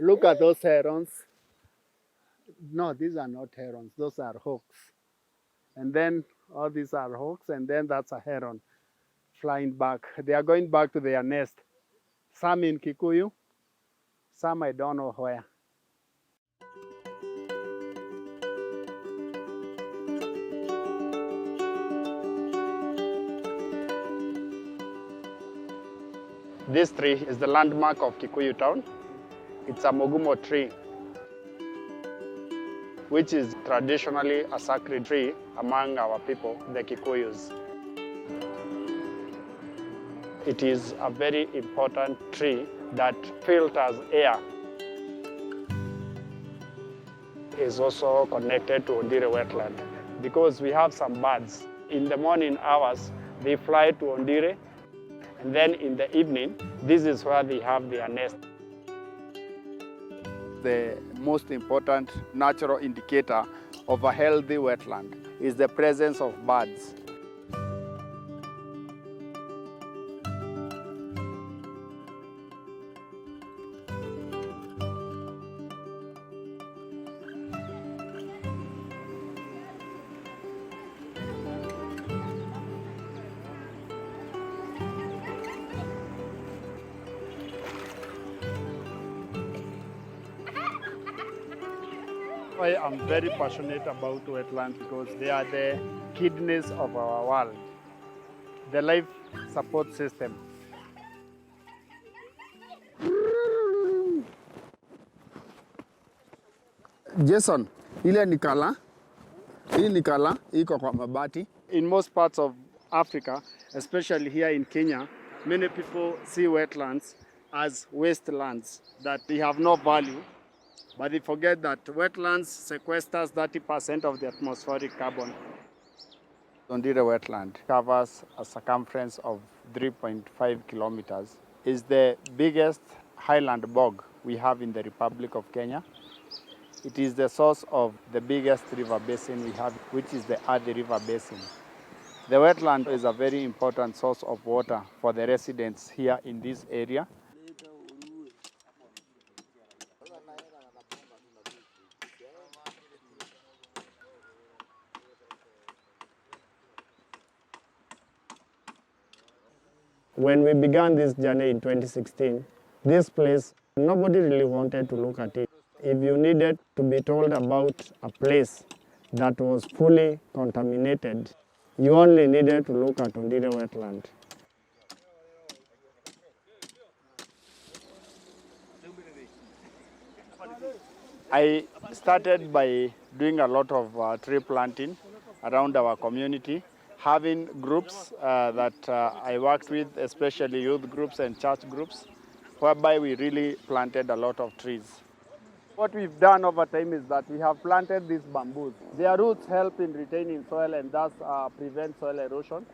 Look at those herons. No, these are not herons. Those are hawks. And then all these are hawks, and then that's a heron flying back. They are going back to their nest. Some in Kikuyu, some I don't know where. This tree is the landmark of Kikuyu town. It's a mogumo tree, which is traditionally a sacred tree among our people, the Kikuyus. It is a very important tree that filters air. It is also connected to Ondiri Wetland because we have some birds. In the morning hours, they fly to Ondiri, and then in the evening, this is where they have their nest. The most important natural indicator of a healthy wetland is the presence of birds. I am very passionate about wetlands because they are the kidneys of our world, the life support system. Jason, ile ni kala, hii ni kala, iko kwa mabati. In most parts of Africa, especially here in Kenya, many people see wetlands as wastelands, that they have no value. But they forget that wetlands sequesters 30% of the atmospheric carbon. Ondiri Wetland covers a circumference of 3.5 kilometers. It's the biggest highland bog we have in the Republic of Kenya. It is the source of the biggest river basin we have, which is the Athi River Basin. The wetland is a very important source of water for the residents here in this area. When we began this journey in 2016, this place, nobody really wanted to look at it. If you needed to be told about a place that was fully contaminated, you only needed to look at Ondiri Wetland. I started by doing a lot of tree planting around our community, having groups that I worked with, especially youth groups and church groups, whereby we really planted a lot of trees. What we've done over time is that we have planted these bamboos. Their roots help in retaining soil and thus prevent soil erosion.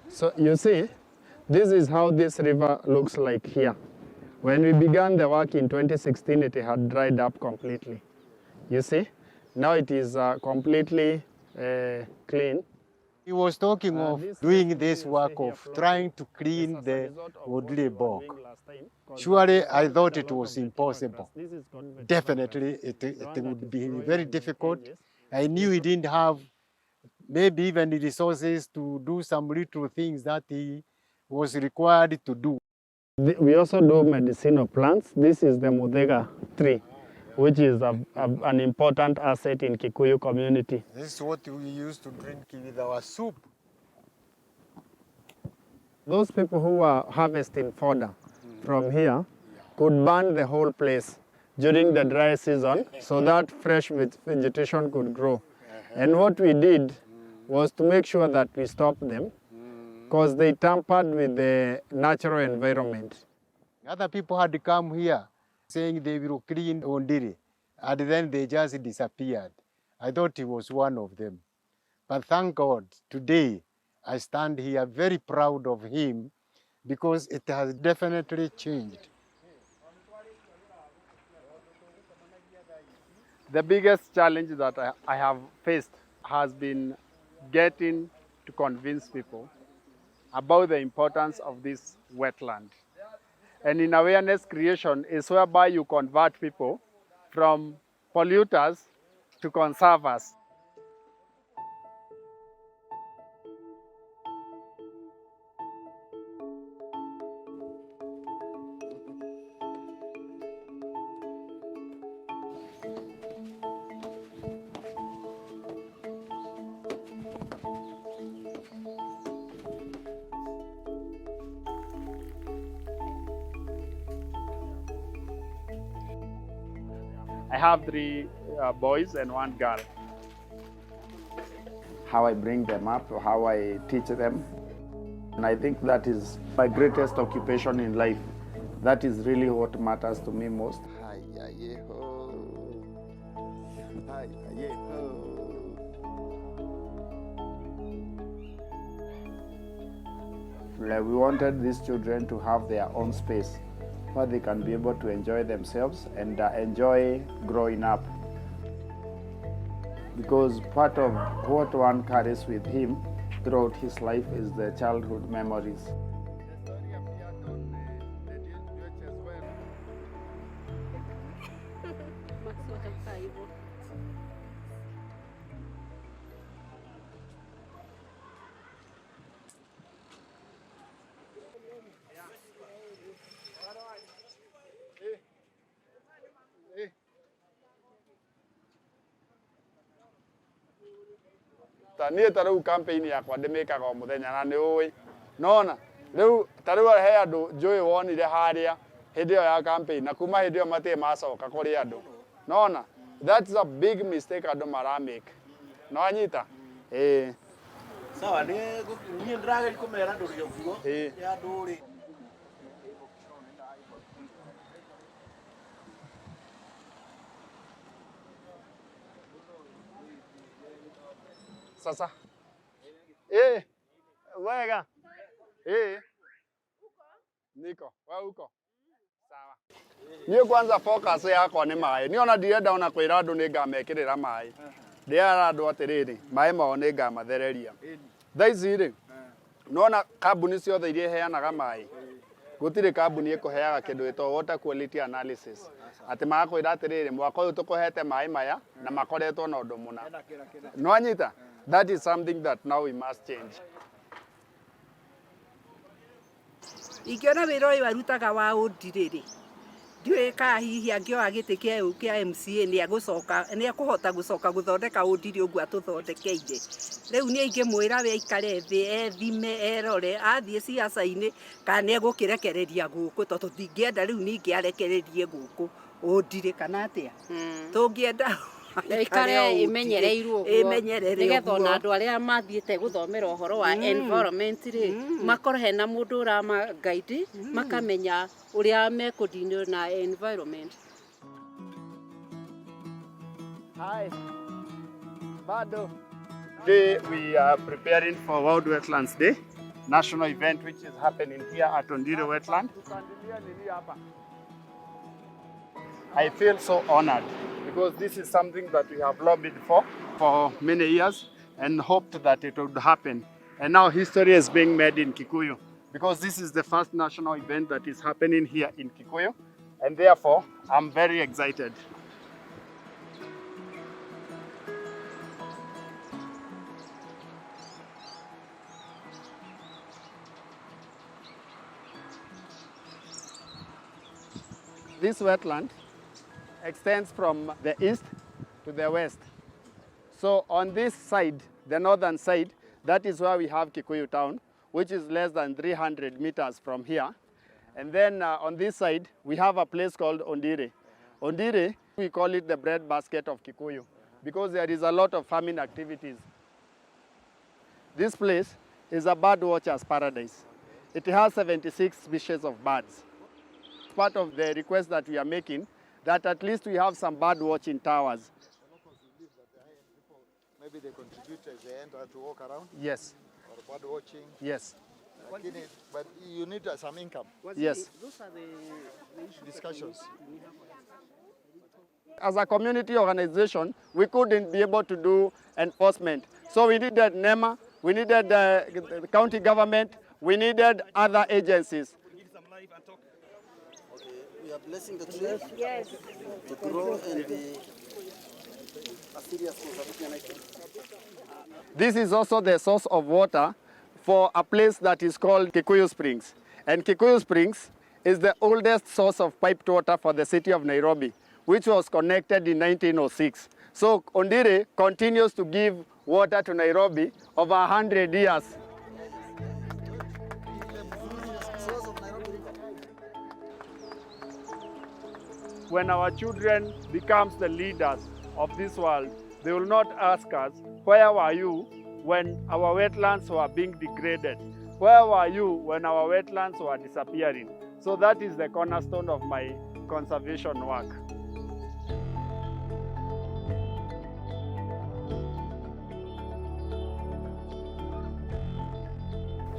So you see, this is how this river looks like here. When we began the work in 2016, it had dried up completely. You see, now it is completely clean. He was talking of doing this work of trying to clean the Ondiri bog. Surely I thought it was impossible. Definitely it would be very difficult. I knew he didn't have maybe even the resources to do some little things that he was required to do. We also do medicinal plants. This is the Mudhega tree, which is an important asset in Kikuyu community. This is what we used to drink with our soup. Those people who are harvesting fodder from here could burn the whole place during the dry season so that fresh vegetation could grow. And what we did was to make sure that we stopped them because they tampered with the natural environment. Other people had come here saying they will clean Ondiri, and then they just disappeared. I thought he was one of them. But thank God, today I stand here very proud of him because it has definitely changed. The biggest challenge that I have faced has been getting to convince people about the importance of this wetland. And in awareness creation is whereby you convert people from polluters to conservers. I have three boys and one girl. How I bring them up, how I teach them. And I think that is my greatest occupation in life. That is really what matters to me most. We wanted these children to have their own space where they can be able to enjoy themselves and enjoy growing up. Because part of what one carries with him throughout his life is the childhood memories. Niä ta rĩu campaign yakwa ndĩmĩkaga o mũthenya na nĩ ũĩ nona rĩu ta rĩu he andũ njũĩ wonire harĩa hĩndĩ ĩyo ya campaign na kuma hĩndĩ ĩyo matirĩ macoka kũrĩ andũ nona that's a big mistake andũ maramake no anyita sawa niĩ ndĩrageria kũmera ndũrĩ ũguo ya ndũrĩ sasa wega niko wewe uko sawa niĩ kwanza focus yakwa nĩ maĩ nĩ ona ndirenda ona kwĩra andũ nĩ ngamekĩrĩra maĩ ndĩra andũ atĩrĩrĩ maĩ mao nĩ ngamathereria thaa ici rĩ nona kambuni ciothe iria iheanaga maĩ gũtirĩ kambuni ĩkũheaga kĩndũ gĩtagwo water quality analysis atĩ magakwĩra atĩrĩrĩ mwaka ũyũ tũkũhete maĩ maya na makoretwo na ũndũ mũna no anyita. That is something that now we must change. Ingiona wĩra ũyũ arutaga wa Ondiri rĩ ndiũĩ kana hihi angĩoya gĩtĩ kĩa MCA nĩ ekũhota gũcoka gũthondeka Ondiri ũguo atũthondekeire rĩu niĩ ingĩmwĩra we aikare thĩ ethime erore athiĩ siasa-inĩ kana nĩ egũkĩrekereria gũkũ tondũ tũtingĩenda rĩu ningĩ arekererie gũkũ Ondiri kana atĩa tũngĩenda ikare imenyereirwo nigetha ona andũ arĩa mathiĩte gũthomera ũhoro wa environment rĩ makorwo hena mũndũ ũrama guide makamenya ũrĩa mekũdinio na environment. Hi. Bado. Today we are preparing for World Wetlands Day, national event which is happening here at Ondiri Wetland. I feel so honored because this is something that we have lobbied for many years and hoped that it would happen. And now history is being made in Kikuyu because this is the first national event that is happening here in Kikuyu. And therefore, I'm very excited. This wetland extends from the east to the west. So on this side, the northern side, that is where we have Kikuyu town, which is less than 300 meters from here. And then on this side, we have a place called Ondiri. Ondiri, we call it the breadbasket of Kikuyu because there is a lot of farming activities. This place is a bird watcher's paradise. It has 76 species of birds. Part of the request that we are making that at least we have some bird watching towers. Maybe they contribute as they enter to walk around? Yes. Or bird watching? Yes. But you need some income? Yes. Those are the Discussions. As a community organization, we couldn't be able to do enforcement. So we needed NEMA we needed the county government, we needed other agencies. Okay, we are blessing the tree to grow and be a serious conservation item. This is also the source of water for a place that is called Kikuyu Springs. And Kikuyu Springs is the oldest source of piped water for the city of Nairobi, which was connected in 1906. So Ondiri continues to give water to Nairobi over 100 years. When our children becomes the leaders of this world, they will not ask us, where were you when our wetlands were being degraded? Where were you when our wetlands were disappearing? So that is the cornerstone of my conservation work.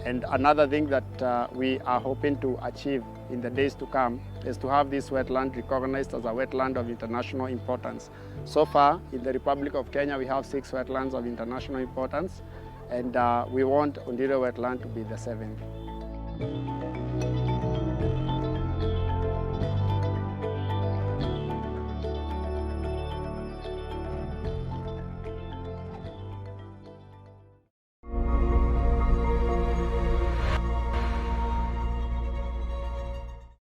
And another thing that we are hoping to achieve in the days to come is to have this wetland recognized as a wetland of international importance. So far, in the Republic of Kenya, we have 6 wetlands of international importance, and we want Ondiri Wetland to be the 7th.